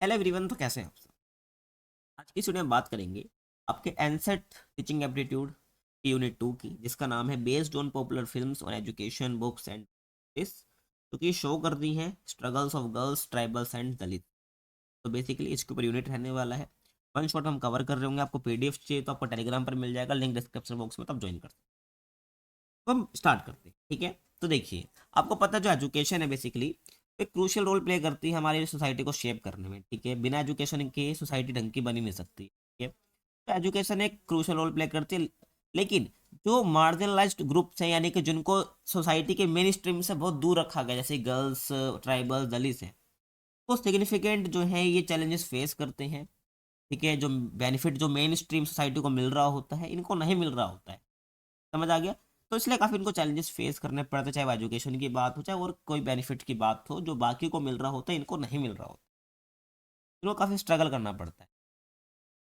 Hello everyone, तो कैसे हैं आप सब। आज की वीडियो में बात करेंगे आपके एनसेट टीचिंग एप्टीट्यूड की यूनिट 2 की, जिसका नाम है based on popular films on education books and this, जो कि शो करती हैं struggles of girls, tribals and Dalit. तो बेसिकली इसके ऊपर यूनिट रहने वाला है। वन शॉट हम कवर कर रहे होंगे। आपको पीडीएफ चाहिए तो आपको टेलीग्राम पर मिल जाएगा, लिंक डिस्क्रिप्शन बॉक्स में, तो आप ज्वाइन कर सकते हैं। तो हम स्टार्ट करते हैं, ठीक है। तो देखिए, आपको पता है जो एजुकेशन है बेसिकली एक क्रूशियल रोल प्ले करती है हमारी सोसाइटी को शेप करने में, ठीक है। बिना एजुकेशन के सोसाइटी ढंग की बनी नहीं सकती, ठीक है। तो एजुकेशन एक क्रूशियल रोल प्ले करती है, लेकिन जो मार्जिनलाइज्ड ग्रुप्स हैं, यानी कि जिनको सोसाइटी के मेन स्ट्रीम से बहुत दूर रखा गया, जैसे गर्ल्स, ट्राइबल्स, दलित हैं, वो सिग्निफिकेंट जो है ये चैलेंजेस फेस करते हैं, ठीक है। जो बेनिफिट जो मेन स्ट्रीम सोसाइटी को मिल रहा होता है, इनको नहीं मिल रहा होता है। समझ आ गया। तो इसलिए काफ़ी इनको चैलेंजेस फेस करने पड़ते हैं, चाहे वो एजुकेशन की बात हो, चाहे और कोई बेनिफिट की बात हो, जो बाकी को मिल रहा होता है इनको नहीं मिल रहा होता। इनको काफ़ी स्ट्रगल करना पड़ता है,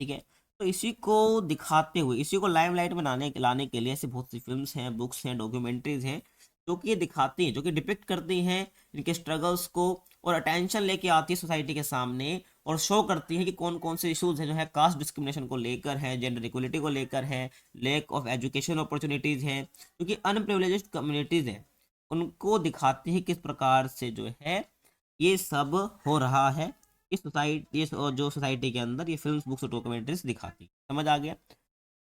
ठीक है। तो इसी को दिखाते हुए, इसी को लाइमलाइट में लाने के लिए ऐसी बहुत सी फिल्म्स हैं, बुक्स हैं, डॉक्यूमेंट्रीज हैं, जो कि ये दिखाती हैं, जो कि डिपिक्ट करती हैं इनके स्ट्रगल्स को, और अटेंशन लेके आती है सोसाइटी के सामने, और शो करती है कि कौन कौन से इश्यूज हैं जो है कास्ट डिस्क्रिमिनेशन को लेकर है, जेंडर इक्वलिटी को लेकर है, लैक ऑफ एजुकेशन अपॉर्चुनिटीज़ हैं, क्योंकि अनप्रिविलेज्ड कम्युनिटीज़ हैं, उनको दिखाती है किस प्रकार से जो है ये सब हो रहा है इस सोसाइटी, जो सोसाइटी के अंदर ये फिल्म्स, बुक्स और डॉक्यूमेंट्रीज दिखाती। समझ आ गया।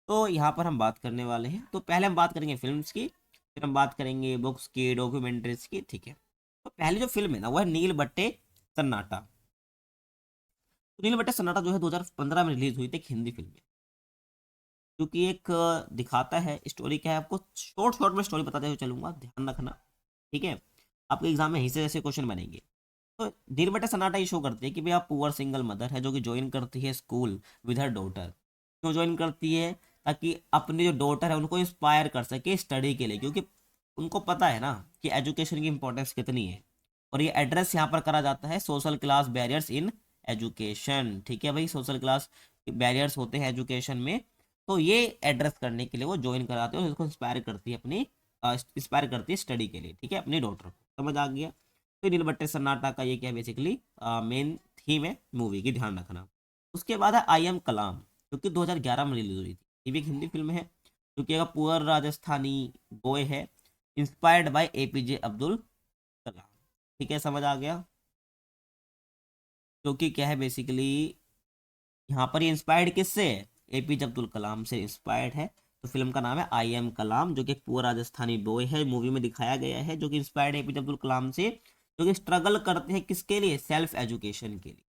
तो यहाँ पर हम बात करने वाले हैं, तो पहले हम बात करेंगे फिल्म्स की, फिर हम बात करेंगे बुक्स की, डॉक्यूमेंट्रीज की, ठीक है। तो पहली जो फिल्म है ना, वो है नील बट्टे सन्नाटा। तो नील बट्टे सन्नाटा जो है 2015 में रिलीज हुई थी, एक हिंदी फिल्म है, क्योंकि एक दिखाता है स्टोरी क्या है। आपको शॉर्ट शॉर्ट में स्टोरी बताते हुए चलूंगा, ध्यान रखना, ठीक है। आपके एग्जाम में हिस्से जैसे क्वेश्चन बनेंगे। तो नील बट्टे सन्नाटा ये शो करती है कि भाई आप पुअर सिंगल मदर है, जो कि ज्वाइन करती है स्कूल विद हर डॉटर। क्यों ज्वाइन करती है? ताकि अपनी जो डॉटर है उनको इंस्पायर कर सके स्टडी के लिए, क्योंकि उनको पता है ना कि एजुकेशन की इंपॉर्टेंस कितनी है। और ये एड्रेस यहाँ पर करा जाता है social class barriers in education, ठीक है भाई। सोशल क्लास बैरियर्स होते हैं एजुकेशन में, तो ये एड्रेस करने के लिए वो ज्वाइन कराते हैं और उसको इंस्पायर करती है अपनी, इंस्पायर करती है स्टडी के लिए, ठीक है, अपनी डॉटर को। समझ आ गया। तो नीलबट्टे सन्नाटा का ये क्या है, बेसिकली मेन थीम है मूवी की, ध्यान रखना। उसके बाद है आई एम कलाम, जो कि 2011 में रिलीज हुई थी। ये भी एक हिंदी फिल्म है, जो कि एक पुअर राजस्थानी बॉय है, inspired by APJ Abdul Kalam, ठीक है। समझ आ गया। जो कि क्या है बेसिकली, यहाँ पर ये इंस्पायर्ड किससे है? एपीजे अब्दुल कलाम से इंस्पायर्ड है। तो फिल्म का नाम है आई एम कलाम, जो कि एक पूरा राजस्थानी बॉय है, मूवी में दिखाया गया है, जो कि इंस्पायर्ड है एपीजे अब्दुल कलाम से, जो कि स्ट्रगल करते हैं किसके लिए? सेल्फ एजुकेशन के लिए।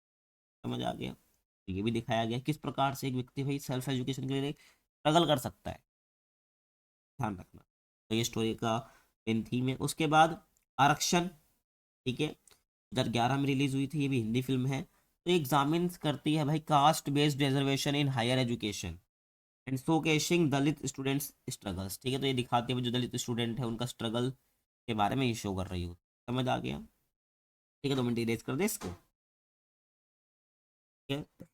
समझ आ गया। तो ये भी दिखाया गया किस प्रकार से एक व्यक्ति भाई सेल्फ एजुकेशन के लिए स्ट्रगल कर सकता है, ध्यान रखना। तो ये स्टोरी का मेन थीम है। उसके बाद आरक्षण, ठीक है, 2011 में रिलीज हुई थी, ये भी हिंदी फिल्म है। तो ये एग्जामिन करती है भाई caste based reservation in higher education and showcasing Dalit students struggles, ठीक है। तो ये दिखाते हैं जो दलित स्टूडेंट है उनका स्ट्रगल के बारे में ये शो कर रही हो। समझ आ गया। ठीक है, 2 मिनट इरेज कर दे इसको, ठीक है।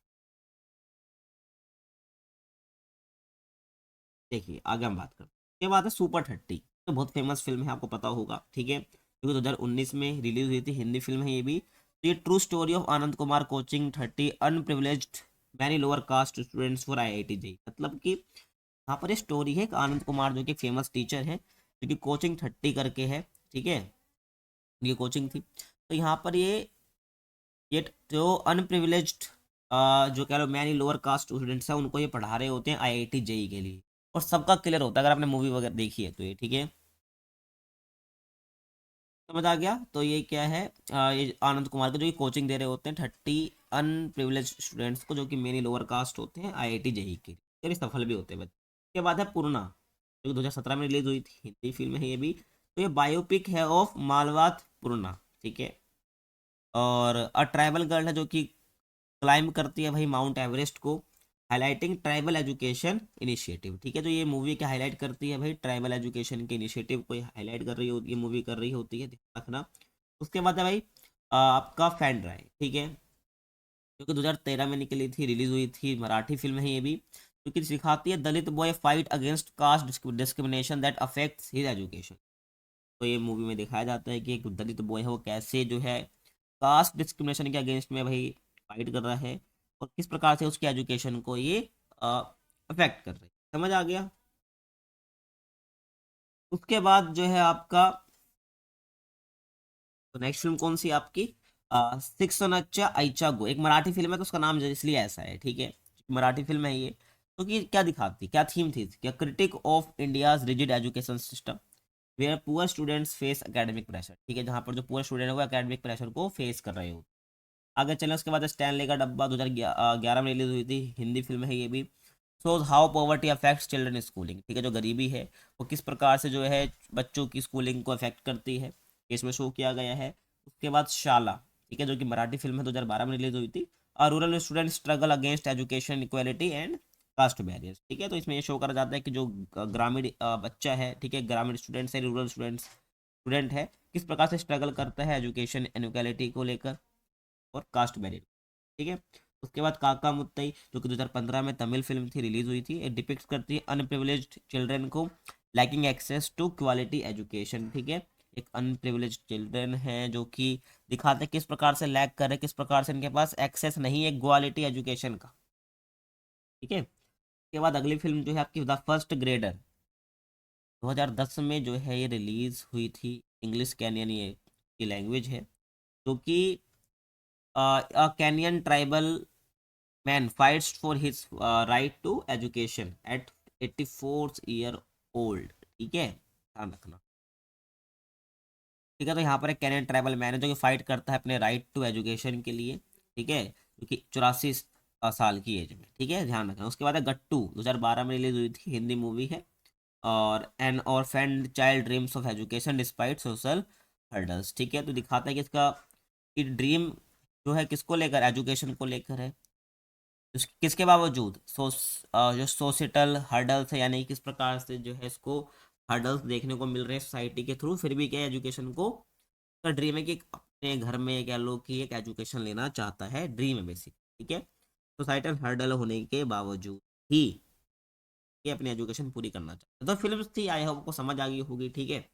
देखिए आगे हम बात करते हैं। ये बात है सुपर 30, तो बहुत फेमस फिल्म है, आपको पता होगा, ठीक है, क्योंकि 2019 में रिलीज हुई थी, हिंदी फिल्म है ये भी। तो ये true story of Anand Kumar coaching 30 unprivileged many lower caste students for IIT JEE. मतलब कि यहाँ पर ये स्टोरी है कि आनंद कुमार जो कि फेमस टीचर है, जो कि कोचिंग 30 करके है, ठीक है, ये कोचिंग थी। तो यहाँ पर ये जो अनप्रिविलेज्ड, जो कह लो मैनी लोअर कास्ट स्टूडेंट्स हैं, उनको ये पढ़ा रहे होते हैं आईआईटी जेई के लिए, और सबका क्लियर होता है, अगर आपने मूवी वगैरह देखी है तो ये, ठीक है। समझ आ गया। तो ये क्या है, ये आनंद कुमार को जो कि कोचिंग दे रहे होते हैं 30 अनप्रिविलेज स्टूडेंट्स को, जो कि मेनी लोअर कास्ट होते हैं आईआईटी जेई के, ये भी सफल भी होते हैं बच्चे। उसके बाद है पूर्णा, जो कि 2017 में रिलीज हुई थी, हिंदी फिल्म है ये भी। तो ये बायोपिक है ऑफ मालवात पूर्णा, ठीक है। और अ ट्राइबल गर्ल है, जो कि क्लाइंब करती है भाई माउंट एवरेस्ट को, हाईलाइटिंग ट्राइबल एजुकेशन इनिशिएटिव, ठीक है। तो ये मूवी क्या हाईलाइट करती है भाई? ट्राइबल एजुकेशन के इनिशिएटिव को हाईलाइट कर रही होती है, मूवी कर रही होती है, ध्यान रखना। उसके बाद है भाई आपका फैन ड्राइव, ठीक है, जो कि 2013 में निकली थी, रिलीज हुई थी, मराठी फिल्म है ये भी, जो कि सिखाती है Dalit boy fight against caste discrimination that affects his education. तो ये मूवी में दिखाया जाता है कि एक दलित बॉय है वो कैसे जो है कास्ट डिस्क्रिमिनेशन के अगेंस्ट में भाई फाइट कर रहा है और किस प्रकार से उसकी एजुकेशन को ये अफेक्ट कर रही है। समझ आ गया। उसके बाद जो है आपका, तो नेक्स्ट फिल्म कौन सी आपकी, सिक्स नच्चा आईचा गो, एक मराठी फिल्म है तो उसका नाम इसलिए ऐसा है, ठीक है, मराठी फिल्म है ये। तो कि क्या दिखाती, क्या थीम थी, क्या critique of India's rigid education system where poor students face academic pressure, ठीक है, जहाँ पर जो पुअर स्टूडेंट है वो एकेडमिक प्रेशर को फेस कर रहे हो। आगे चलें, उसके बाद स्टैनली का डब्बा 2011 में रिलीज हुई थी, हिंदी फिल्म है ये भी। Shows how poverty affects children in schooling, ठीक है, जो गरीबी है वो किस प्रकार से जो है बच्चों की स्कूलिंग को अफेक्ट करती है, इसमें शो किया गया है। उसके बाद शाला, ठीक है, जो कि मराठी फिल्म है, 2012 में रिलीज हुई थी। और rural student struggle against education equality and caste barriers, ठीक है, तो इसमें ये शो करा जाता है कि जो ग्रामीण बच्चा है, ठीक है, ग्रामीण स्टूडेंट्स है, रूरल स्टूडेंट है, किस प्रकार से स्ट्रगल करता है एजुकेशन इनक्वालिटी को लेकर और कास्ट बैरियर, ठीक है। उसके बाद काका मुत्तई, जो कि 2015 में तमिल फिल्म थी, रिलीज हुई थी, डिपिक्ट करती है अनप्रिविलेज्ड चिल्ड्रन को lacking access to quality education, ठीक है, एक अनप्रिविलेज्ड चिल्ड्रन हैं जो कि दिखाते हैं किस प्रकार से लैक कर रहे हैं, किस प्रकार से इनके पास एक्सेस नहीं है क्वालिटी एजुकेशन का, ठीक है। उसके बाद अगली फिल्म जो है आपकी द फर्स्ट ग्रेडर, 2010 में जो है ये रिलीज हुई थी, इंग्लिश कैनियन ये की लैंग्वेज है, जो कि canyon tribal man fights for his right to education at 84th year old, ठीक है, ध्यान रखना, ठीक है। तो यहाँ पर एक कैनियन ट्राइबल मैन है जो कि फाइट करता है अपने राइट टू एजुकेशन के लिए, ठीक है, जो कि 84 साल की एज में, ठीक है, ध्यान रखना। उसके बाद है गट्टू, 2012 में रिलीज हुई थी, हिंदी मूवी है। और an orphaned child dreams of education despite social hurdles, ठीक है, तो दिखाता है कि इसका ड्रीम जो है किसको लेकर, एजुकेशन को लेकर है, किसके बावजूद जो सोशल हर्डल्स है, यानी किस प्रकार से जो है इसको हर्डल्स देखने को मिल रहे हैं सोसाइटी के थ्रू, फिर भी क्या एजुकेशन को का ड्रीम है कि अपने घर में कह लो कि एक एजुकेशन लेना चाहता है, ड्रीम है बेसिक, ठीक है, सोसाइटल हर्डल होने के बावजूद ही ये अपनी एजुकेशन पूरी करना चाहता है। तो फिल्म थी, आई होप आपको समझ आ गई होगी, ठीक है,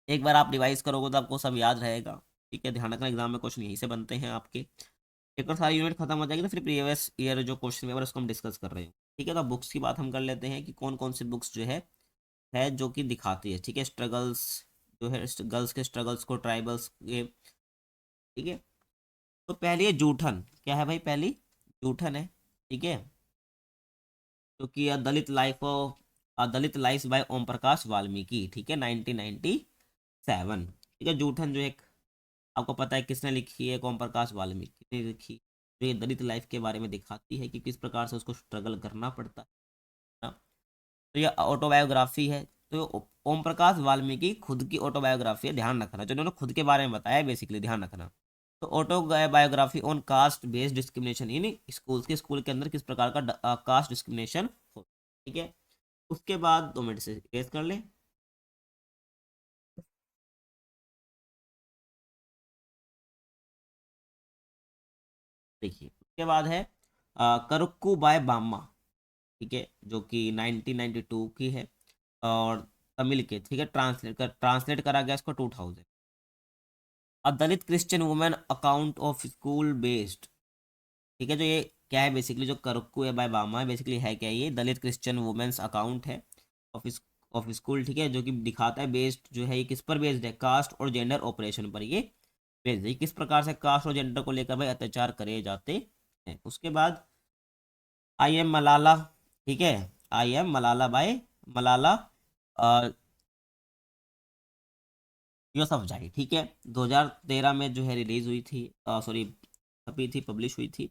एक बार आप रिवाइज करोगे तो आपको सब याद रहेगा, ठीक है, ध्यान रखना एग्जाम में क्वेश्चन यहीं से बनते हैं आपके। एक और सारी यूनिट खत्म हो जाएगी तो फिर प्रीवियस ईयर जो क्वेश्चन पेपर उसको हम डिस्कस कर रहे हैं, ठीक है। तो बुक्स की बात हम कर लेते हैं कि कौन कौन सी बुक्स जो है जो कि दिखाती है, ठीक है, स्ट्रगल्स जो है गर्ल्स के स्ट्रगल्स को, ट्राइबल्स के, ठीक है। तो पहली है जूठन, क्या है भाई, पहली जूठन है, ठीक है, जो कि दलित लाइफ बाय ओम प्रकाश वाल्मीकि, ठीक है, 1997, ठीक है। जूठन जो एक, आपको पता है किसने लिखी है, ओम प्रकाश वाल्मीकि ने लिखी, जो ये दलित लाइफ के बारे में दिखाती है कि किस प्रकार से उसको स्ट्रगल करना पड़ता है ना। तो ये ऑटोबायोग्राफी है, तो ओम प्रकाश वाल्मीकि खुद की ऑटोबायोग्राफी है, ध्यान रखना, जो उन्होंने खुद के बारे में बताया बेसिकली, ध्यान रखना। तो autobiography on caste based discrimination in school के अंदर किस प्रकार का कास्ट डिस्क्रिमिनेशन हो, ठीक है। उसके बाद 2 मिनट से केस कर ले, देखिए उसके बाद है करुक्कू बाय बाम्मा, ठीक है, जो कि 1992 की है, और तमिल के, ठीक है, ट्रांसलेट करा गया इसको 2000। A Dalit Christian women account of school based, ठीक है, जो ये क्या है बेसिकली, जो करुक्कू है बाय बामा है, बेसिकली है क्या, ये दलित क्रिश्चियन वुमेन्स अकाउंट है ऑफ ऑफ स्कूल, ठीक है, जो कि दिखाता है बेस्ड जो है ये किस पर बेस्ड है, कास्ट और जेंडर ऑपरेशन पर ये बेस्ड है, किस प्रकार से कास्ट और जेंडर को लेकर भाई अत्याचार करे जाते हैं। उसके बाद आई एम मलाला, ठीक है, I am Malala by Malala Yousafzai, ठीक है, 2013 में जो है रिलीज हुई थी, सॉरी छपी थी, पब्लिश हुई थी।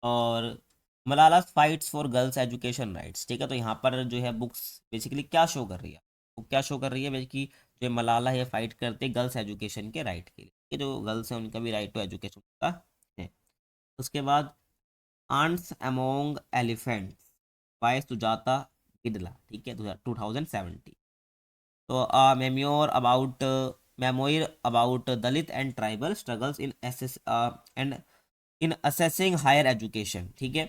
और Malala fights for girls education rights, ठीक है, तो यहाँ पर जो है बुक्स बेसिकली क्या शो कर रही है, बुक क्या शो कर रही है बेसिकली, जो मलाला है फाइट करते गर्ल्स एजुकेशन के राइट के लिए, कि जो गर्ल्स हैं उनका भी राइट टू एजुकेशन का है। उसके बाद ants among elephants by Sujatha Gidla, ठीक है, 2017। तो memoir about Dalit and tribal struggles in access and in accessing higher education, ठीक है।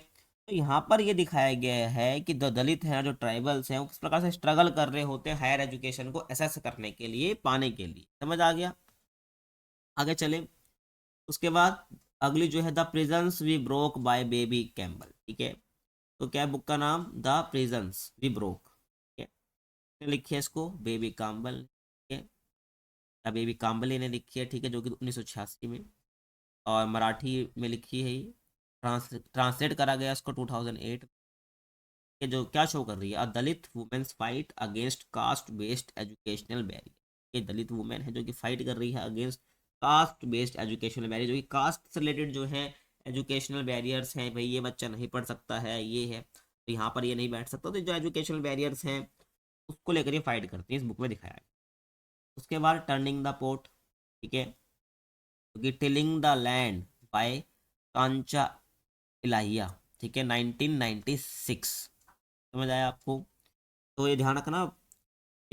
तो यहाँ पर ये दिखाया गया है कि जो दलित हैं, जो ट्राइबल्स हैं, वो किस प्रकार से स्ट्रगल कर रहे होते हैं हायर एजुकेशन को असेस करने के लिए, पाने के लिए, समझ आ गया। आगे चले, उसके बाद अगली जो है the prisons we broke by Baby Kamble, ठीक है। तो क्या है बुक का नाम? द प्रिजन्स वी ब्रोक, ठीक है। किसने लिखी है इसको? बेबी काम्बल, ठीक है। बेबी काम्बली ने लिखी है, ठीक है, जो कि 1986 में, और मराठी में लिखी है ये। ट्रांसलेट करा गया इसको 2008 के। जो क्या शो कर रही है? A Dalit women's fight against caste based educational barrier. ये दलित वुमेन है जो कि फाइट कर रही है against caste based educational barrier, जो कि कास्ट से रिलेटेड जो है एजुकेशनल बैरियर्स हैं। भाई ये बच्चा नहीं पढ़ सकता है, ये है, तो यहाँ पर ये नहीं बैठ सकता, तो जो एजुकेशनल बैरियर्स हैं उसको लेकर ये फाइट करती है, इस बुक में दिखाया है। उसके बाद टर्निंग द पोर्ट, ठीक है, क्योंकि टिलिंग द लैंड बाय कांचा इलाहिया, ठीक है, 1996। समझ आया आपको? तो ये ध्यान रखना।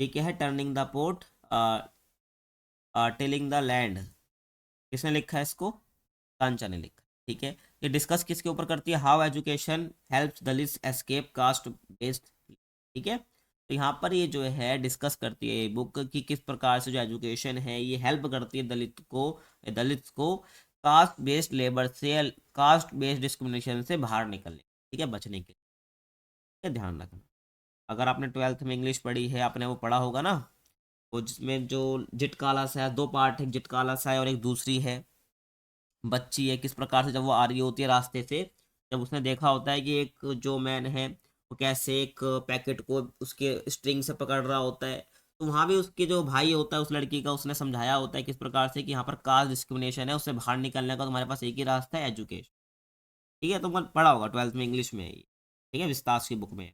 ये क्या है? Turning the port, tilling the land. किसने लिखा है इसको? कांचा ने लिखा, ठीक है। ये डिस्कस किसके ऊपर करती है? How education helps Dalits escape caste based, ठीक है। तो यहाँ पर ये जो है डिस्कस करती है बुक की किस प्रकार से जो एजुकेशन है ये हेल्प करती है दलित को कास्ट बेस्ड लेबर से, कास्ट बेस्ड डिस्क्रिमिनेशन से बाहर निकलने, ठीक है, बचने के लिए। ध्यान रखना। अगर आपने ट्वेल्थ में इंग्लिश पढ़ी है, आपने वो पढ़ा होगा ना, वो जिसमें जो जिट काला सा है, दो पार्ट है, जिट काला सा है और एक दूसरी है बच्ची है, किस प्रकार से जब वो आ रही होती है रास्ते से, जब उसने देखा होता है कि एक जो मैन है वो कैसे एक पैकेट को उसके स्ट्रिंग से पकड़ रहा होता है, तो वहाँ भी उसके जो भाई होता है उस लड़की का, उसने समझाया होता है किस प्रकार से कि यहाँ पर कास्ट डिस्क्रिमिनेशन है, उससे बाहर निकलने का तुम्हारे पास एक ही रास्ता है, एजुकेशन, ठीक है। तुमने पढ़ा होगा ट्वेल्थ में इंग्लिश में, ठीक है, विस्तास की बुक में।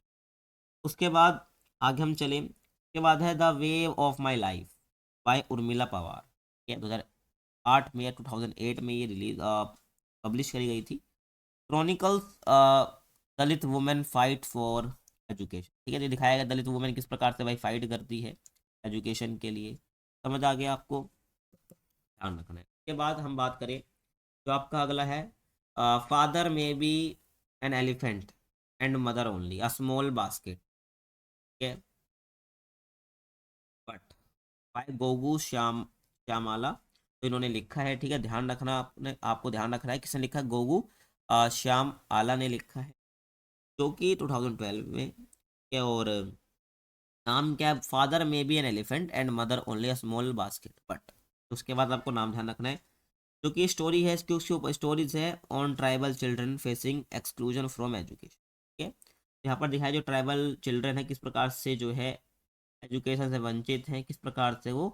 उसके बाद आगे हम चलें, उसके बाद है the way of my life by Urmila Pawar, ठीक है। 2008 में या 2008 में ये रिलीज पब्लिश करी गई थी। Chronicles Dalit women fight for education, ठीक है। ये दिखाया गया दलित वुमेन किस प्रकार से भाई फाइट करती है एजुकेशन के लिए। समझ आ गया आपको? ध्यान रखना है। उसके बाद हम बात करें, जो आपका अगला है, father may be an elephant and mother only a small basket, ठीक है, बट बाय गोगू श्यामाला। तो इन्होंने लिखा है, ठीक है, ध्यान रखना, आपने आपको ध्यान रखना है किसने लिखा है? गोगू श्याम आला ने लिखा है, जो कि 2012 में है। और नाम क्या है? Father may be an elephant and mother only a small basket, but उसके बाद आपको नाम ध्यान रखना है। जो कि स्टोरी है इसकी, उसके ऊपर स्टोरीज है on tribal children facing exclusion from education, ठीक है। यहाँ पर दिखाया जो ट्राइबल चिल्ड्रन है किस प्रकार से जो है एजुकेशन से वंचित हैं, किस प्रकार से वो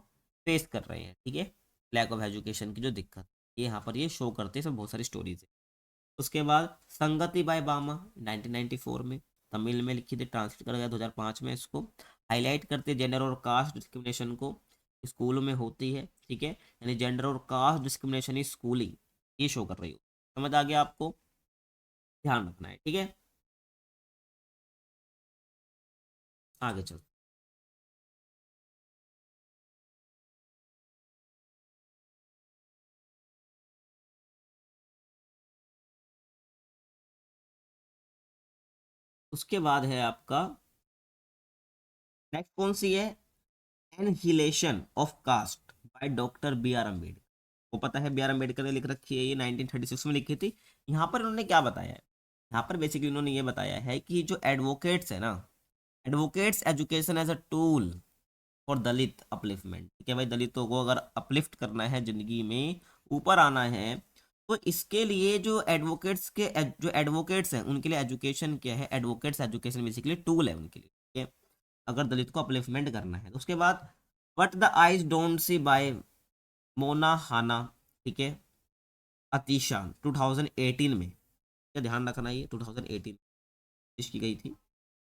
फेस कर रहे हैं, ठीक है, लैक ऑफ एजुकेशन की जो दिक्कत, ये यहाँ पर ये शो करते हैं, इसमें बहुत सारी स्टोरीज है। उसके बाद संगति बाय बामा 1994 में तमिल में लिखी थी, ट्रांसलेट कर गया 2005 में। इसको हाईलाइट करते जेंडर और कास्ट डिस्क्रिमिनेशन को स्कूलों में होती है, ठीक है, यानी जेंडर और कास्ट डिस्क्रिमिनेशन इज स्कूलिंग, ये शो कर रही हो। समझ आ गया आपको? ध्यान रखना है, ठीक है। आगे चल। उसके बाद है आपका नेक्स्ट कौन सी है? Annihilation of caste by doctor B R Ambedkar. वो पता है बी आर अम्बेडकर ने लिख रखी है, ये 1936 में लिखी थी। यहाँ पर उन्होंने क्या बताया है? यहाँ पर बेसिकली उन्होंने ये बताया है कि जो एडवोकेट्स है ना, advocates education as a tool for Dalit upliftment, ठीक है भाई, दलितों को अगर अपलिफ्ट करना है, जिंदगी में ऊपर आना है, तो इसके लिए जो एडवोकेट्स के जो एडवोकेट्स हैं उनके लिए एजुकेशन क्या है? एडवोकेट्स एजुकेशन बेसिकली टूल है उनके लिए, ठीक है, अगर दलित को अपलिफ्टमेंट करना है। तो उसके बाद but the eyes don't see by Mona Hanna, ठीक है, अतीशा 2018 में, क्या ध्यान रखना, ये 2018 की गई थी,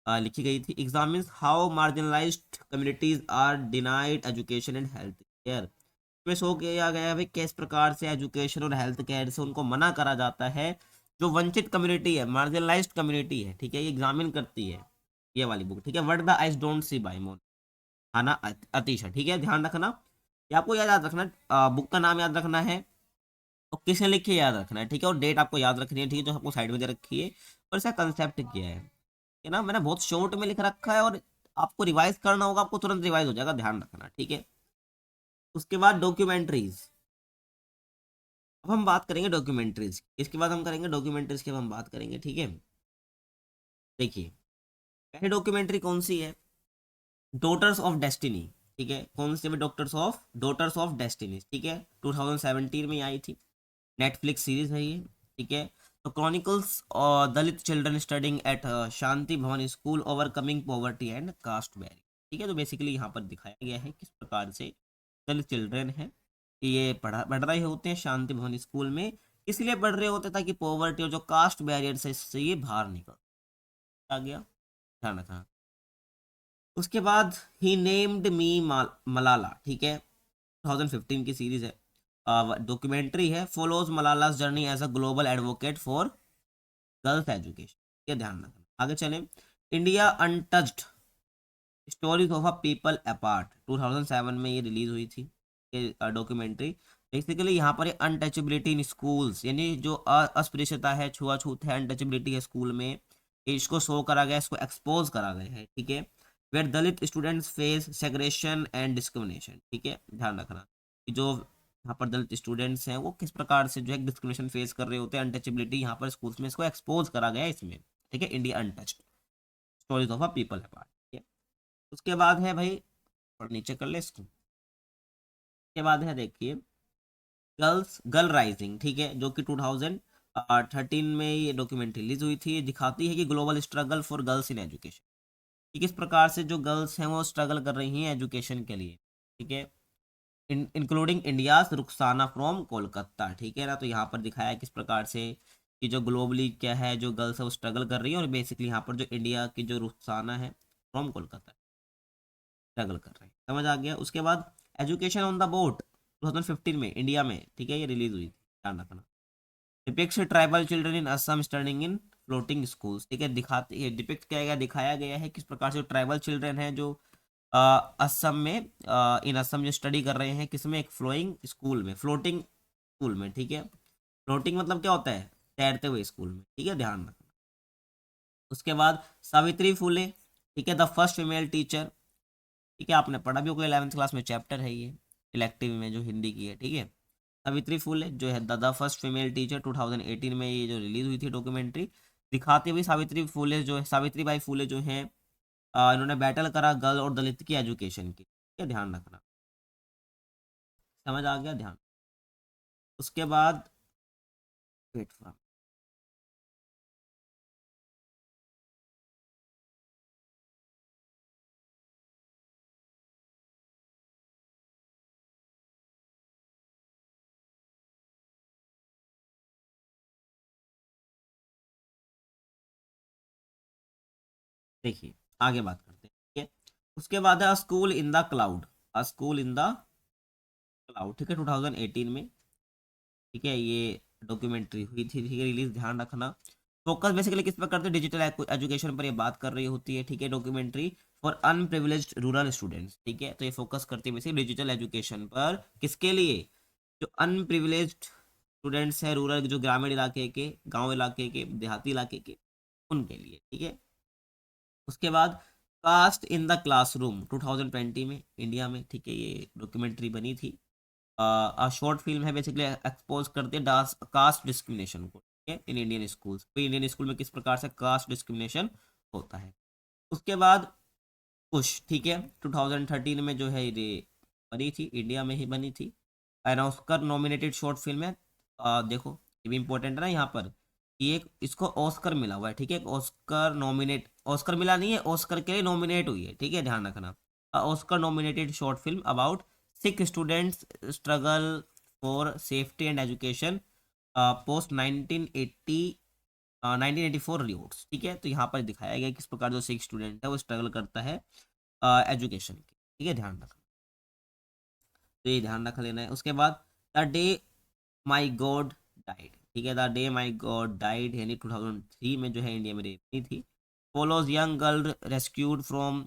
लिखी गई थी। Examines how marginalised communities are denied education and health care. इसमें शो किया गया है भाई किस प्रकार से एजुकेशन और हेल्थ केयर से उनको मना करा जाता है, जो वंचित कम्युनिटी है, मार्जिनलाइज्ड कम्युनिटी है, ठीक है, ये एग्जामिन करती है ये वाली बुक, ठीक है। What the eyes don't see by Mona Hanna Athisha, ठीक है, ध्यान रखना। ये आपको याद रखना, बुक का नाम याद रखना है और किसने लिखी है याद रखना है, ठीक है, और डेट आपको याद रखनी है, ठीक है, जो आपको साइड में दे रखी है, और इसका कंसेप्ट किया है ना, मैंने बहुत शॉर्ट में लिख रखा है, और आपको रिवाइज करना होगा, आपको तुरंत रिवाइज हो जाएगा, ध्यान रखना, ठीक है। उसके बाद डॉक्यूमेंट्रीज, अब हम बात करेंगे डॉक्यूमेंट्रीज की, इसके बाद हम करेंगे डॉक्यूमेंट्रीज के, अब हम बात करेंगे, ठीक है। देखिए, पहली डॉक्यूमेंट्री कौन सी है, डॉटर्स ऑफ डेस्टिनी, ठीक है। कौन सी है, डॉटर्स ऑफ डेस्टिनी, ठीक है, 2017 में आई थी, नेटफ्लिक्स सीरीज है ये, ठीक है। तो क्रॉनिकल्स और Dalit children studying at Shanti Bhavan school overcoming poverty and caste barrier, ठीक है। तो बेसिकली यहाँ पर दिखाया गया है किस प्रकार से दलित चिल्ड्रन है कि ये पढ़ रहे होते हैं शांति भवन स्कूल में, इसलिए पढ़ रहे होते ताकि पॉवर्टी और जो कास्ट बैरियर से इससे ये बाहर निकल आ गया, ध्यान रखना। उसके बाद ही नेम्ड मी मलाला, ठीक है, 2015 की सीरीज है, डॉक्यूमेंट्री है, follows Malala's journey as a global advocate for girls education, ये ध्यान रखना। आगे चलें, India untouched stories of a people apart, 2007 में ये रिलीज हुई थी ये डॉक्यूमेंट्री। बेसिकली यहाँ पर अनटचेबिलिटी इन स्कूल्स, यानी जो अस्पृश्यता है, छुआछूत है, अनटचेबिलिटी है स्कूल में, इसको शो करा गया, इसको एक्सपोज करा गया है, ठीक है। Where Dalit students face segregation and discrimination, ठीक है, ध्यान रखना कि जो यहाँ पर दलित स्टूडेंट्स हैं वो किस प्रकार से जो है डिस्क्रिमिनेशन फेस कर रहे होते हैं, अनटचेबिलिटी यहाँ पर स्कूल्स में, इसको एक्सपोज करा गया है इसमें, ठीक है। India untouched stories of a people apart, ठीक है। उसके बाद है भाई, और नीचे कर ले इसको, उसके बाद है देखिए, गर्ल राइजिंग, ठीक है, जो कि 2013 में ये डॉक्यूमेंट रिलीज हुई थी। ये दिखाती है कि global struggle for girls in education, कि किस प्रकार से जो गर्ल्स हैं वो स्ट्रगल कर रही हैं एजुकेशन के लिए, ठीक है। Including India's Rukhsana from Kolkata, ठीक है ना। तो यहाँ पर दिखाया है किस प्रकार से कि जो ग्लोबली क्या है, जो गर्ल्स है वो स्ट्रगल कर रही है, और बेसिकली यहाँ पर जो इंडिया की जो रुखसाना है फ्रॉम कोलकाता स्ट्रगल कर रहे हैं, समझ आ गया। उसके बाद एजुकेशन ऑन द बोट 2015 में इंडिया में, ठीक है, ये रिलीज हुई थी, ध्यान रखना। Depicts tribal children in Assam studying in floating schools, ठीक है, दिखाते ये डिपिक्ट किया गया, दिखाया गया है किस प्रकार से ट्राइबल चिल्ड्रन हैं जो असम में, इन असम जो स्टडी कर रहे हैं किसमें, एक फ्लोइंग स्कूल में, फ्लोटिंग स्कूल में, ठीक है। फ्लोटिंग मतलब क्या होता है, तैरते हुए स्कूल में, ठीक है, ध्यान रखना। उसके बाद सावित्री फुले, ठीक है, द फर्स्ट फीमेल टीचर, ठीक है, आपने पढ़ा भी होगा 11th क्लास में, चैप्टर है ये इलेक्टिव में जो हिंदी की है, ठीक है। सावित्री फुले जो है द फर्स्ट फीमेल टीचर, 2018 में ये जो रिलीज हुई थी डॉक्यूमेंट्री, दिखाती हुई सावित्री फुले जो है, सावित्री बाई फुले जो है, इन्होंने बैटल करा गर्ल और दलित की एजुकेशन की, ठीक है, ध्यान रखना, समझ आ गया, ध्यान। उसके बाद प्लेटफॉर्म, देखिए आगे बात करते हैं, ठीक है। उसके बाद है school in the cloud, school in the cloud, ठीक है, 2018 में, ठीक है, ये डॉक्यूमेंट्री हुई थी, ठीक है, रिलीज, ध्यान रखना। फोकस बेसिकली किस पर करते हैं, डिजिटल एजुकेशन पर ये बात कर रही होती है, ठीक है, documentary for unprivileged rural students, ठीक है। तो ये फोकस करती है बेसिकली डिजिटल एजुकेशन पर, किसके लिए, जो अनप्रिविलेज्ड स्टूडेंट्स हैं, रूरल, जो ग्रामीण इलाके के, गांव इलाके के, देहाती इलाके के, उनके लिए, ठीक है। उसके बाद कास्ट इन द क्लासरूम 2020 में इंडिया में, ठीक है, ये डॉक्यूमेंट्री बनी थी, शॉर्ट फिल्म है, बेसिकली एक्सपोज करते हैं कास्ट डिस्क्रिमिनेशन को, ठीक है, इन इंडियन स्कूल्स, तो इंडियन स्कूल में किस प्रकार से कास्ट डिस्क्रिमिनेशन होता है। उसके बाद कुछ, ठीक है, 2013 में जो है ये बनी थी, इंडिया में ही बनी थी, an Oscar nominated short film है, देखो ये भी इंपॉर्टेंट है ना यहाँ पर, कि एक इसको ऑस्कर मिला हुआ है, ठीक है, ऑस्कर नॉमिनेट, ऑस्कर मिला नहीं है, ऑस्कर के लिए नॉमिनेट हुई है, ठीक है, ध्यान रखना। Oscar nominated short film about Sikh students struggle for safety and education post 1980 1984 रिवोट्स, ठीक है। तो यहाँ पर दिखाया गया किस प्रकार जो सिख स्टूडेंट है वो स्ट्रगल करता है एजुकेशन की, ठीक है, ध्यान रखना। तो ये ध्यान रख लेना है। उसके बाद the day my God died, ठीक है, the day my God died यानी 2003 में जो है इंडिया में रेप थी, follows young girl rescued from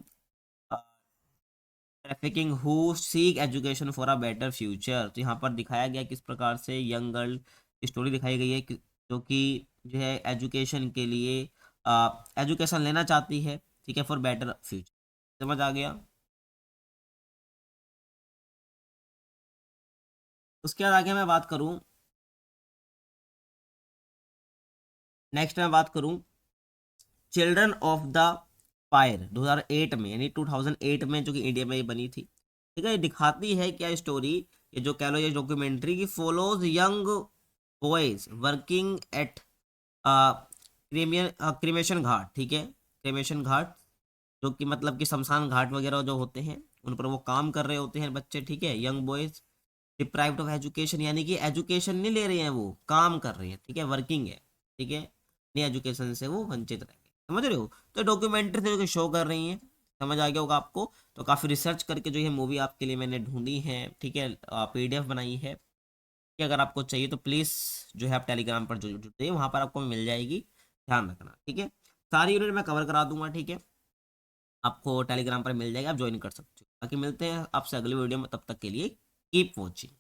trafficking who seek education for a better future. तो यहाँ पर दिखाया गया किस प्रकार से यंग गर्ल की स्टोरी दिखाई गई है जो कि जो है एजुकेशन के लिए एजुकेशन लेना चाहती है, ठीक है, फॉर बेटर फ्यूचर, समझ आ गया। उसके बाद आगे मैं बात करूँ नेक्स्ट मैं बात करूं चिल्ड्रन ऑफ द फायर 2008 में, यानी 2008 में, जो कि इंडिया में ये बनी थी। ठीक है, ये दिखाती है क्या स्टोरी, ये जो कह लो ये डॉक्यूमेंट्री की follows young boys working at cremation ghat. ठीक है, क्रीमेशन घाट जो कि मतलब कि शमशान घाट वगैरह जो होते हैं उन पर वो काम कर रहे होते हैं बच्चे। ठीक है, young boys deprived of education, यानी कि एजुकेशन नहीं ले रहे हैं, वो काम कर रहे हैं। ठीक है, वर्किंग है। ठीक है, नहीं एजुकेशन से वो वंचित रह गए, समझ रहे हो। तो डॉक्यूमेंट्री से जो शो कर रही हैं, समझ आ गया होगा आपको। तो काफ़ी रिसर्च करके जो ये मूवी आपके लिए मैंने ढूंढी है। ठीक है, PDF बनाई है कि अगर आपको चाहिए तो प्लीज़ जो है आप टेलीग्राम पर जो जुड़े वहाँ पर आपको मिल जाएगी, ध्यान रखना। ठीक है, सारी यूनिट मैं कवर करा दूंगा। ठीक है, आपको टेलीग्राम पर मिल जाएगा, आप ज्वाइन कर सकते हो। बाकी मिलते हैं आपसे अगली वीडियो में, तब तक के लिए कीप वॉचिंग।